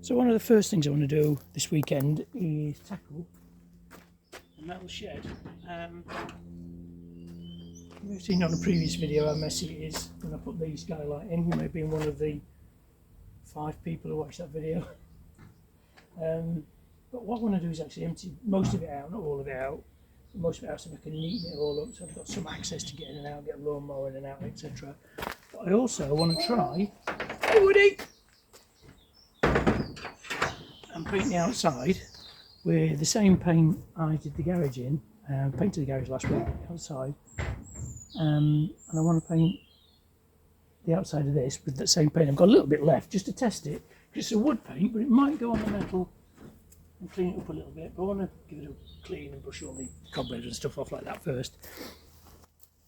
So one of the first things I want to do this weekend is tackle the metal shed. You've seen on a previous video how messy it is when I put the skylight in. You may have been one of the 5 people who watched that video. But what I want to do is actually empty most of it out, not all of it out, but most of it out so I can neaten it all up so I've got some access to get in and out, get a lawnmower in and out, etc. But I also want to try, hey Woody! And paint the outside with the same paint I did the garage in. Painted the garage last week outside, and I want to paint the outside of this with that same paint. I've got a little bit left just to test it because it's a wood paint, but it might go on the metal and clean it up a little bit. But I want to give it a clean and brush all the cobwebs and stuff off like that first.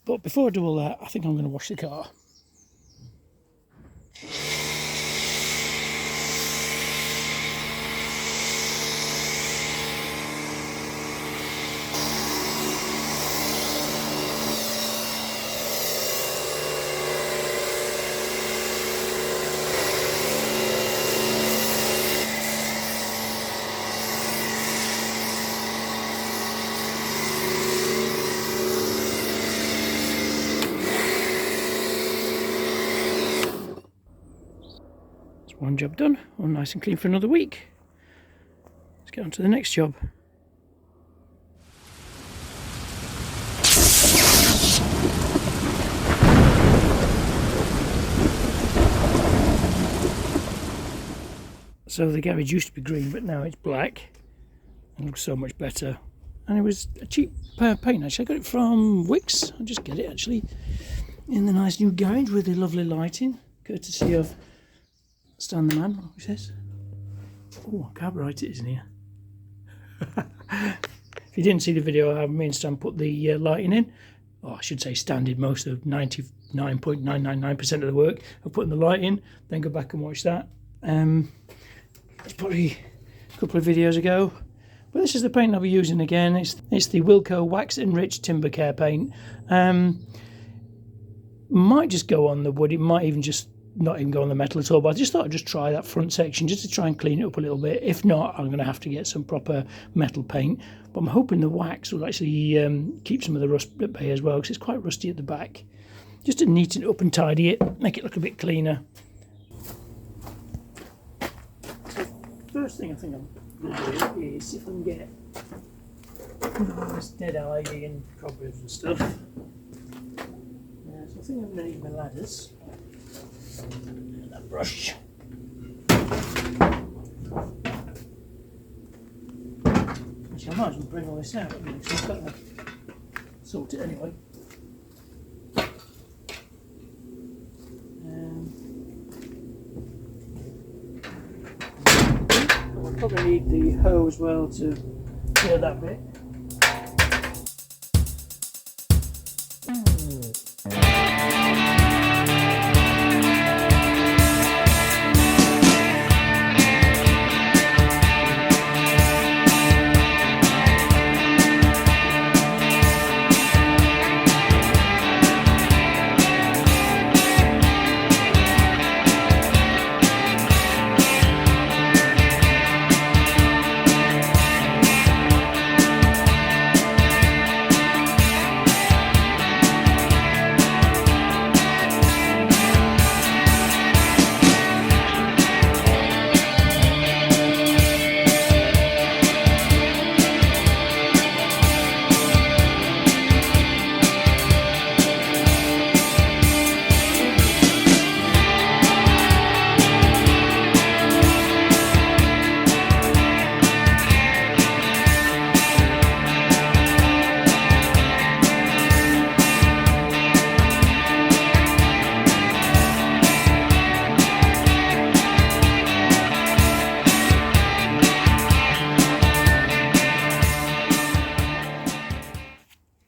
But before I do all that, I think I'm going to wash the car. One job done, all nice and clean for another week. Let's get on to the next job. So the garage used to be green, but now it's black. It looks so much better. And it was a cheap paint actually. I got it from Wix. I'll just get it actually in the nice new garage with the lovely lighting, courtesy of Stan the man, what says? Oh, I can't write it, isn't here? If you didn't see the video, I me and Stan put the lighting in. Oh, I should say Stan did most of 99.999% of the work of putting the light in. Then go back and watch that. It's probably a couple of videos ago. But this is the paint I'll be using again. It's the Wilco Wax Enriched Timber Care paint. Might just go on the wood. It might even just not even go on the metal at all, but I just thought I'd just try that front section just to try and clean it up a little bit. If not, I'm going to have to get some proper metal paint, but I'm hoping the wax will actually keep some of the rust at bay as well, because it's quite rusty at the back. Just to neaten it up and tidy it, make it look a bit cleaner. So first thing I think I'm going to do is see if I can get all this dead ivy and cobwebs and stuff. So I think I'm going to need my ladders. And a brush. Actually, I might as well bring all this out, because I've got to sort it anyway. I'll probably need the hoe as well to clear that bit.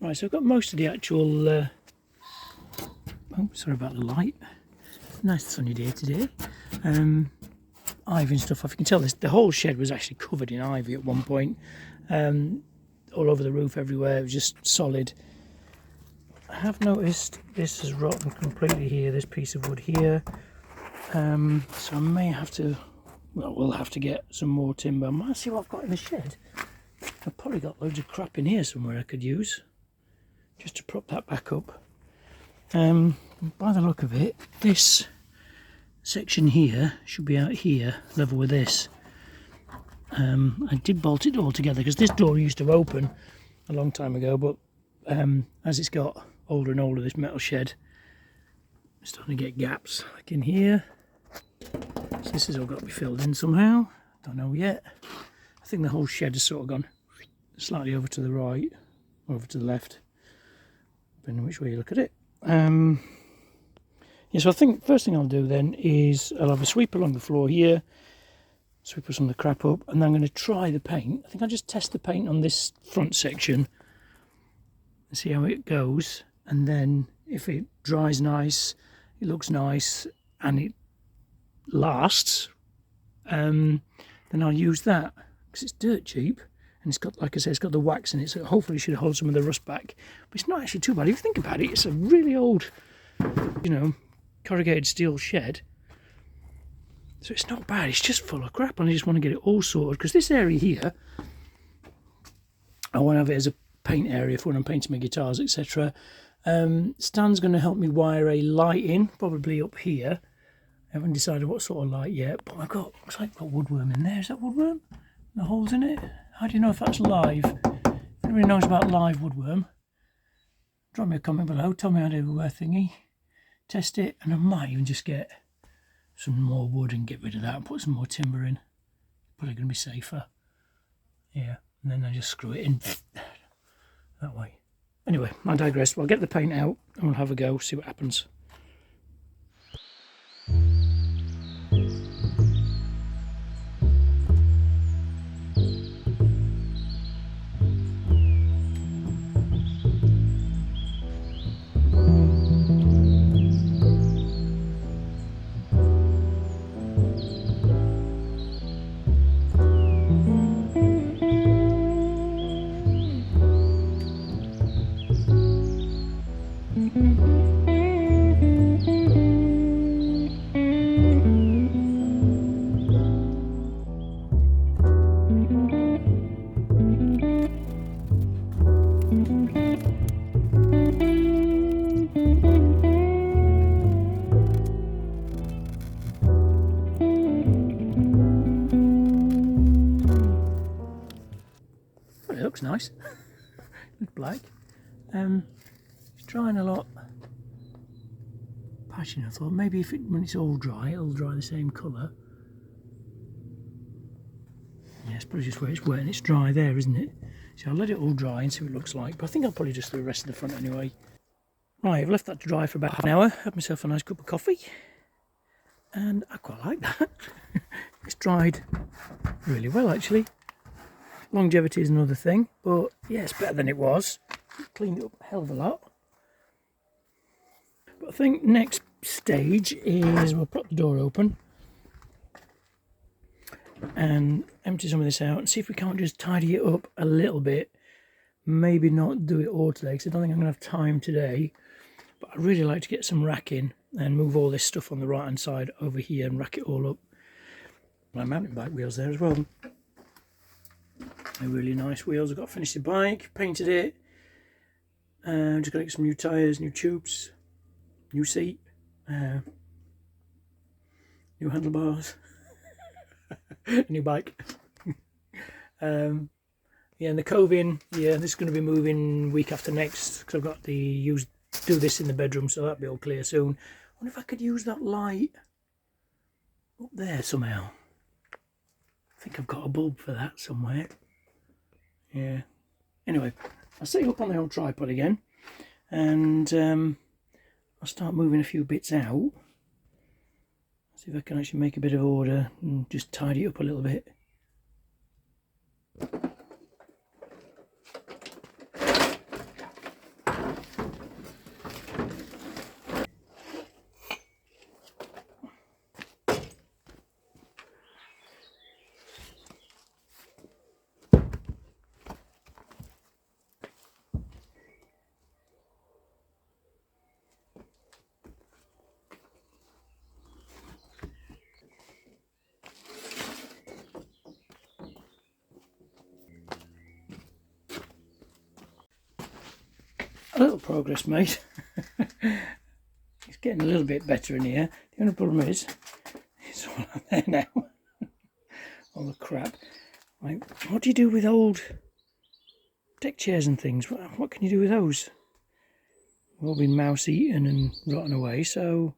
Right, so I've got most of the actual, oh, sorry about the light, nice sunny day today, ivy and stuff off. You can tell the whole shed was actually covered in ivy at one point, all over the roof, everywhere. It was just solid. I have noticed this has rotten completely here, this piece of wood here, so I may have to well, we'll have to get some more timber. I might see what I've got in the shed. I've probably got loads of crap in here somewhere I could use, just to prop that back up. By the look of it, this section here should be out here, level with this. I did bolt it all together because this door used to open a long time ago, but as it's got older and older, this metal shed, it's starting to get gaps like in here. So this has all got to be filled in somehow. Don't know yet. I think the whole shed has sort of gone slightly over to the right, over to the left, depending on which way you look at it. Yeah, so I think first thing I'll do then is I'll have a sweep along the floor here, sweep some of the crap up, and then I'm going to try the paint. I think I'll just test the paint on this front section and see how it goes, and then if it dries nice, it looks nice, and it lasts, then I'll use that, because it's dirt cheap, and it's got, like I said, it's got the wax in it, so hopefully it should hold some of the rust back. But it's not actually too bad if you think about it. It's a really old, you know, corrugated steel shed, so it's not bad. It's just full of crap, and I just want to get it all sorted, because this area here, I want to have it as a paint area for when I'm painting my guitars, etc. Stan's going to help me wire a light in, probably up here. I haven't decided what sort of light yet, but I've got, looks like I've got woodworm in there. Is that woodworm? The holes in it? How do you know if that's live? If anybody knows about live woodworm, drop me a comment below, tell me how to thingy, test it, and I might even just get some more wood and get rid of that and put some more timber in. Probably going to be safer. Yeah, and then I just screw it in that way. Anyway, I digress. I'll get the paint out and we'll have a go, see what happens. It looks nice. Looks black. It's drying a lot. Patching, I thought maybe if when it's all dry, it'll dry the same colour. Yeah, it's probably just where it's wet and it's dry there, isn't it? So I'll let it all dry and see what it looks like. But I think I'll probably just do the rest of the front anyway. Right, I've left that to dry for about half an hour. Had myself a nice cup of coffee, and I quite like that. It's dried really well, actually. Longevity is another thing, but yeah, it's better than it was. Cleaned it up a hell of a lot. But I think next stage is we'll prop the door open and empty some of this out and see if we can't just tidy it up a little bit. Maybe not do it all today, because I don't think I'm going to have time today. But I'd really like to get some racking and move all this stuff on the right hand side over here and rack it all up. My mountain bike wheels there as well. They're really nice wheels. I've got to finish the bike, painted it. Just got to get some new tyres, new tubes, new seat, new handlebars, new bike. Yeah, and the coving, yeah, this is going to be moving week after next, because I've got to do this in the bedroom, so that'll be all clear soon. I wonder if I could use that light up there somehow. I think I've got a bulb for that somewhere. Yeah. Anyway, I'll set you up on the old tripod again, and I'll start moving a few bits out. See if I can actually make a bit of order and just tidy it up a little bit. little progress made. It's getting a little bit better in here. The only problem is, it's all out there now. All the crap. Like, what do you do with old deck chairs and things? What can you do with those? They've all been mouse eaten and rotten away, so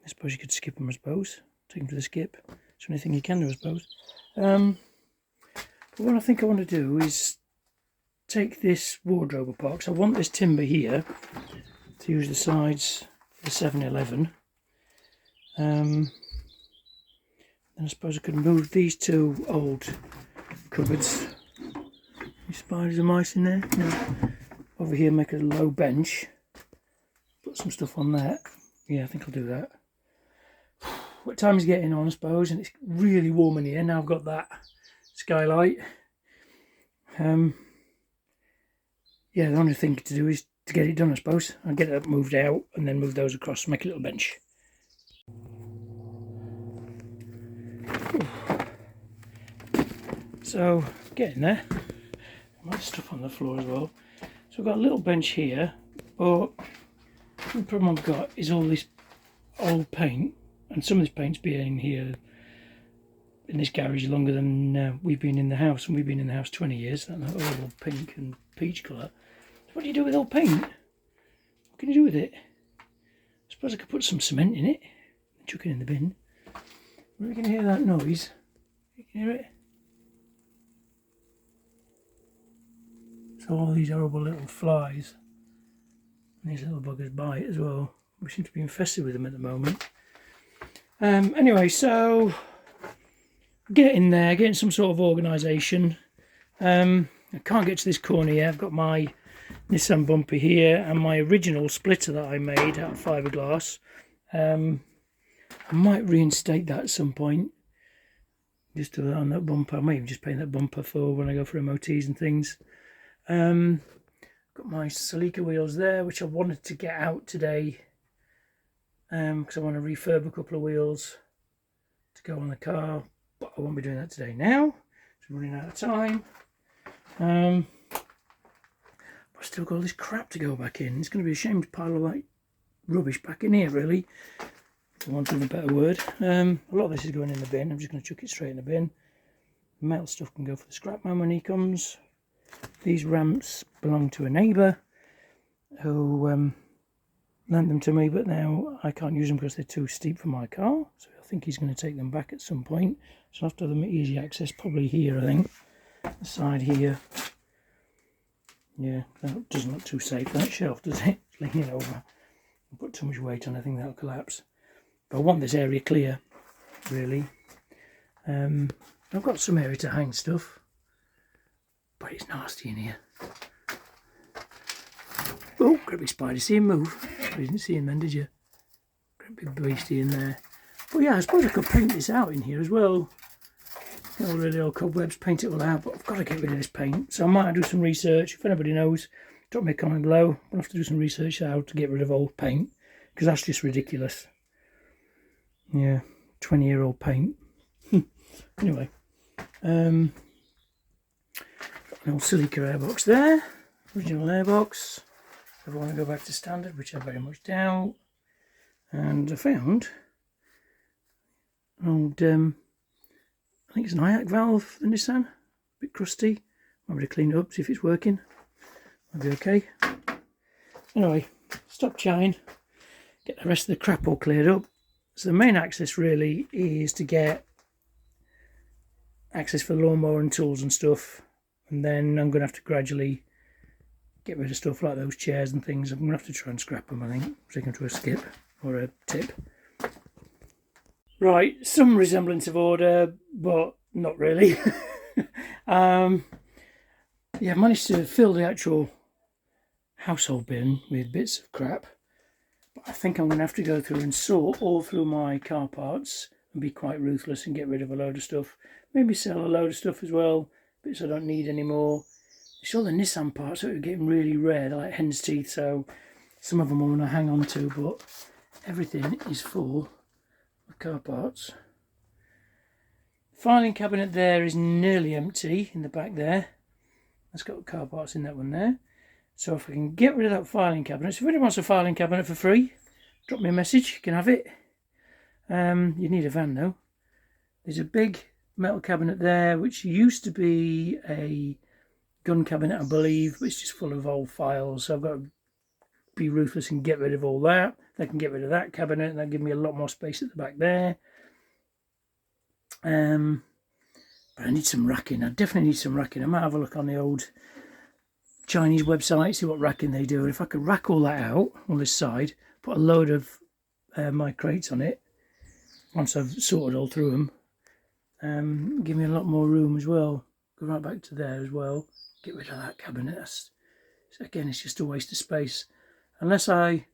I suppose you could skip them, I suppose. Take them to the skip. It's the only thing you can do, I suppose. But what I think I want to do is take this wardrobe apart, because I want this timber here to use the sides for the 7-Eleven. And I suppose I could move these two old cupboards. Any spiders or mice in there? No. Over here, make a low bench. Put some stuff on that. Yeah, I think I'll do that. What time is getting on, I suppose, and it's really warm in here. Now I've got that skylight. Yeah, the only thing to do is to get it done, I suppose. I'll get it moved out and then move those across, make a little bench. So, getting there. My stuff on the floor as well. So I've got a little bench here, but the problem I've got is all this old paint, and some of this paint's been here in this garage longer than we've been in the house, and we've been in the house 20 years. That all pink and peach colour. So what do you do with old paint? What can you do with it? I suppose I could put some cement in it and chuck it in the bin. Where are you going to hear that noise? You can hear it? So all these horrible little flies and these little buggers bite as well. We seem to be infested with them at the moment. Anyway, so getting there, getting some sort of organisation. I can't get to this corner yet. I've got my Nissan bumper here and my original splitter that I made out of fiberglass. I might reinstate that at some point. Just do that on that bumper. I might even just paint that bumper for when I go for MOTs and things. Got my Celica wheels there, which I wanted to get out today. Because I want to refurb a couple of wheels to go on the car. But I won't be doing that today now. It's running out of time. But I've still got all this crap to go back in. It's going to be a shame to pile all that rubbish back in here, really. For want of a better word. A lot of this is going in the bin. I'm just going to chuck it straight in the bin. The metal stuff can go for the scrap man when he comes. These ramps belong to a neighbour who lent them to me, but now I can't use them because they're too steep for my car. So I think he's going to take them back at some point. So I'll have to have them easy access, probably here, I think. The side here. Yeah, that doesn't look too safe, that shelf, does it? It's leaning over. I'll put too much weight on, I think that'll collapse. But I want this area clear, really. I've got some area to hang stuff, but it's nasty in here. Oh, great big spider, see him move? You didn't see him then, did you? Great big beastie in there. But yeah, I suppose I could paint this out in here as well. Get all the old cobwebs, paint it all out, but I've got to get rid of this paint. So I might do some research. If anybody knows, drop me a comment below. I'll have to do some research how to get rid of old paint, because that's just ridiculous. Yeah, 20-year-old paint. Anyway, got an old Celica airbox there, original airbox. If I want to go back to standard, which I very much doubt. And I found an old, I think it's an IAC valve for the Nissan, a bit crusty. Might be able to clean it up, see if it's working. Might be okay. Anyway, stop chatting, get the rest of the crap all cleared up. So the main access really is to get access for the lawnmower and tools and stuff, and then I'm going to have to gradually get rid of stuff like those chairs and things. I'm going to have to try and scrap them, I think, take them to a skip or a tip. Right, some resemblance of order, but not really. Yeah, I managed to fill the actual household bin with bits of crap. I think I'm going to have to go through and sort all through my car parts and be quite ruthless and get rid of a load of stuff. Maybe sell a load of stuff as well, bits I don't need anymore. It's all the Nissan parts that are getting really rare, they're like hen's teeth, so some of them I want to hang on to, but everything is full of car parts. Filing cabinet there is nearly empty in the back there. That's got car parts in that one there. So if I can get rid of that filing cabinet, so if anyone wants a filing cabinet for free, drop me a message, you can have it. You need a van though. There's a big metal cabinet there, which used to be a gun cabinet, I believe, but it's just full of old files. So I've got to be ruthless and get rid of all that. They can get rid of that cabinet, and that'll give me a lot more space at the back there. But I need some racking. I definitely need some racking. I might have a look on the old Chinese website, see what racking they do. And if I could rack all that out on this side, put a load of my crates on it, once I've sorted all through them, give me a lot more room as well. Go right back to there as well. Get rid of that cabinet. Again, it's just a waste of space. Unless I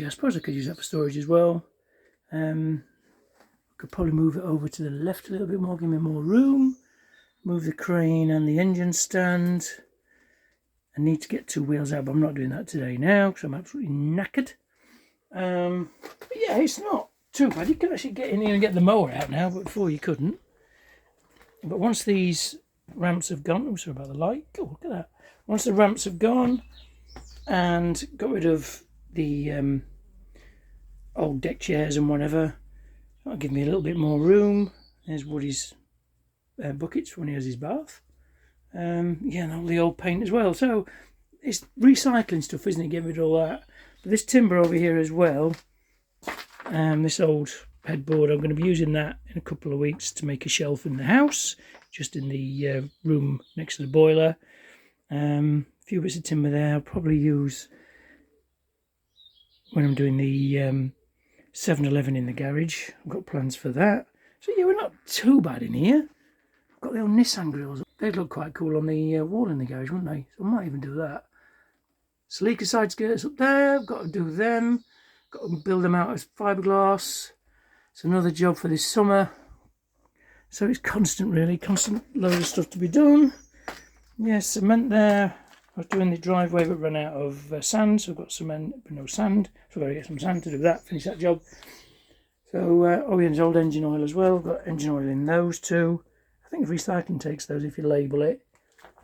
suppose I could use that for storage as well. Could probably move it over to the left a little bit more, give me more room. Move the crane and the engine stand. I need to get 2 wheels out, but I'm not doing that today now because I'm absolutely knackered. But yeah, it's not too bad. You can actually get in here and get the mower out now, but before you couldn't. But once these ramps have gone, oh, sorry about the light. Oh, look at that. Once the ramps have gone and got rid of the old deck chairs and whatever, that'll give me a little bit more room. There's Woody's buckets when he has his bath. Yeah, and all the old paint as well. So it's recycling stuff, isn't it? Getting rid of all that. But this timber over here as well, this old headboard, I'm going to be using that in a couple of weeks to make a shelf in the house, just in the room next to the boiler. A few bits of timber there I'll probably use when I'm doing the 7-Eleven in the garage. I've got plans for that. So yeah, we're not too bad in here. I've got the old Nissan grills. They'd look quite cool on the wall in the garage, wouldn't they? So I might even do that. Celica side skirts up there. I've got to do them. Got to build them out as fiberglass. It's another job for this summer. So it's constant, really. Constant load of stuff to be done. Yeah, cement there. I was doing the driveway but ran out of sand, so I've got cement but no sand. So I've got to get some sand to do that, finish that job. So, oh yeah, there's old engine oil as well. I've got engine oil in those too. I think recycling takes those if you label it.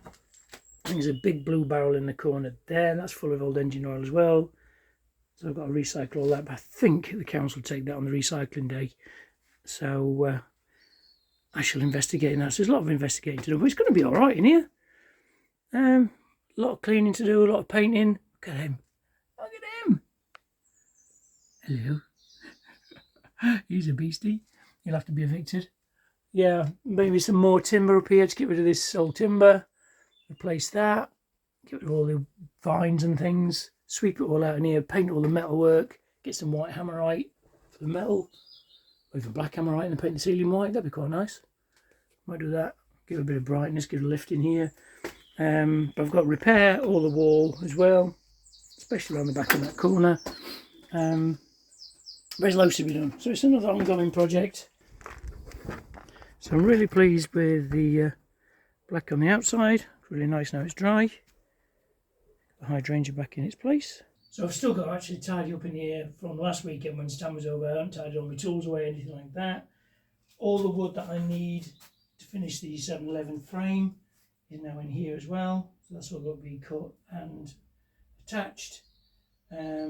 I think there's a big blue barrel in the corner there. That's full of old engine oil as well. So I've got to recycle all that. But I think the council take that on the recycling day. So I shall investigate that. So there's a lot of investigating to do. But it's going to be all right in here. A lot of cleaning to do, a lot of painting. Look at him. Look at him. Hello. He's a beastie. He'll have to be evicted. Yeah, maybe some more timber up here to get rid of this old timber. Replace that. Get rid of all the vines and things. Sweep it all out in here. Paint all the metal work. Get some white hammerite for the metal. Or even black hammerite and paint the ceiling white. That'd be quite nice. Might do that. Give it a bit of brightness. Give it a lift in here. But I've got to repair all the wall as well, especially around the back of that corner. There's loads to be done, so it's another ongoing project. So I'm really pleased with the black on the outside. It's really nice now it's dry. The hydrangea back in its place. So I've still got to actually tidy up in here from last weekend when Stan was over. I haven't tidied all my tools away, anything like that. All the wood that I need to finish the 7-Eleven frame is now in here as well, so that's all got to be cut and attached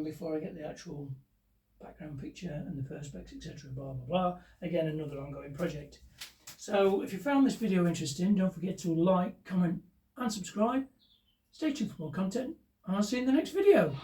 before I get the actual background picture and the perspex, etc. Blah blah blah. Again, another ongoing project. So if you found this video interesting, don't forget to like, comment and subscribe. Stay tuned for more content, and I'll see you in the next video.